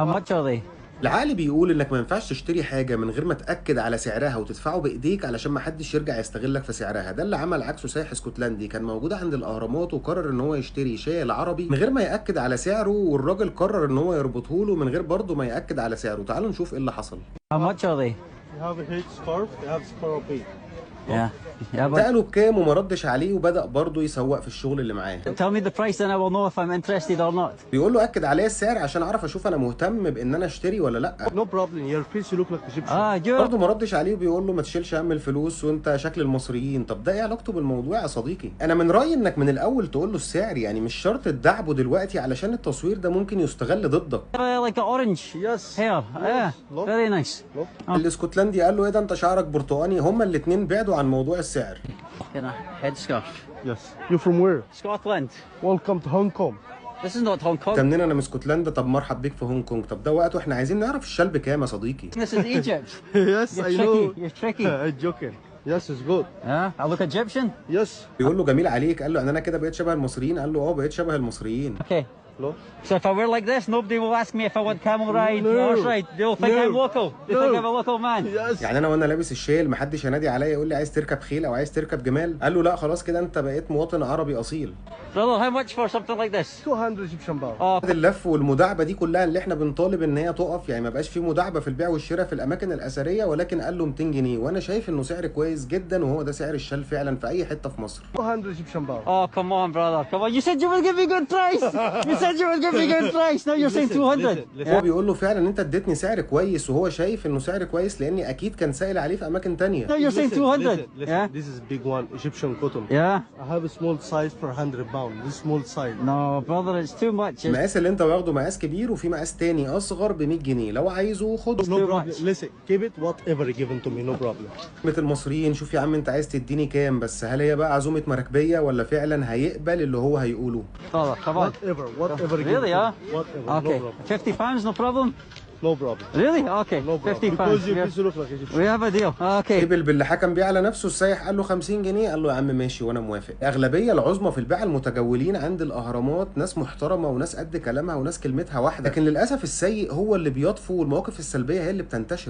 How much are they? العقل بيقول انك ما ينفعش تشتري حاجه من غير ما تاكد على سعرها وتدفعه بايديك علشان ما حدش يرجع يستغلك في سعرها. ده اللي عمل عكسه سايح اسكتلندي كان موجود عند الاهرامات وقرر ان هو يشتري شال عربي من غير ما ياكد على سعره، والراجل قرر ان هو يربطه له من غير برضه ما ياكد على سعره. تعالوا نشوف ايه اللي حصل. How much are they? You have a huge scarf, you have scarf B. Yeah. Yeah, but سأله بكام وما ردش عليه وبدأ برضه يسوق في الشغل اللي معاه. tell me the price and I will know if I'm interested or not. بيقول له اكد عليا السعر عشان اعرف اشوف انا مهتم بان انا اشتري ولا لا. No problem, your face you look like Egyptian. Ah, you. برضه ما ردش عليه وبيقول له ما تشيلش هم الفلوس وانت شكل المصريين. طب ده ايه علاقته بالموضوع يا صديقي؟ انا من رايي انك من الاول تقول له السعر، يعني مش شرط تدعبه دلوقتي علشان التصوير ده ممكن يستغل ضدك. Like an orange Yes. hair. Yeah. Look. Very nice. Look. الاسكتلندي قال له ايه ده انت شعرك برتقاني. هما الاتنين بعدوا عن موضوع السعر. Get a headscarf. Yes. You from where? Scotland. Welcome to Hong Kong. This is not Hong انت Kong. منين؟ انا من اسكتلندا. طب مرحب بيك في هونج كونج. طب ده وقته احنا عايزين نعرف الشال بكام يا صديقي. This is Egypt. Yes, You're I tricky. know. You're tricky. I'm joking. Yes, it's good. Yeah. I look Egyptian. Yes. بيقول له جميل عليك. قال له انا كده بقيت شبه المصريين. قال له اه بقيت شبه المصريين. Okay. Look. So if I wear like this, nobody will ask me if I want camel ride, No. horse ride. They'll think No. I'm local. They No. think I'm a local man. Yes. يعني انا وانا لابس الشال محدش هينادي عليا يقول لي عايز تركب خيل او عايز تركب جمال. قال له لا خلاص كده انت بقيت مواطن عربي اصيل. Brother, how much for something like this? 200 Egyptian pound. Oh, بعد اللف والمداعبه دي كلها اللي احنا بنطالب ان هي تقف، يعني ما بقاش في مداعبه في البيع والشراء في الاماكن الاثريه، ولكن قال له 200 جنيه وانا شايف انه سعر كويس جدا، وهو ده سعر الشال فعلا في اي حته في مصر. 200 Egyptian pound. oh, come on, brother. Come on. You said you would give me good price. You said you would give me good price. Now you're saying 200. هو بيقول له فعلا انت اديتني سعر كويس، وهو شايف انه سعر كويس لاني اكيد كان سائل عليه في اماكن تانية. Now you're saying 200. Yeah. This is big one, Egyptian cotton. Yeah. I have a small size for 100 pound. This small size. No, brother, it's too much. المقاس اللي انت واخده مقاس كبير، وفي مقاس تاني اصغر ب 100 جنيه لو عايزه خده. No problem. Listen, keep it whatever given to me, no problem. عزومة المصريين. شوف يا عم انت عايز تديني كام، بس هل هي بقى عزومة مراكبية ولا فعلا هيقبل اللي هو هيقوله؟ Brother, come on. Whatever given Really, to huh? me. Whatever, Okay. no problem. 50 pounds, no problem? No problem. Really? Okay. No problem. 50 pounds. Because your face look like Egyptian. We have a deal. Okay. قبل باللي حكم بيه على نفسه. السايح قال له 50 جنيه. قال له يا عم ماشي وانا موافق. الاغلبيه العظمى في البيع المتجولين عند الاهرامات ناس محترمه وناس قد كلامها وناس كلمتها واحده، لكن للاسف السيء هو اللي بيطفو والمواقف السلبيه هي اللي بتنتشر.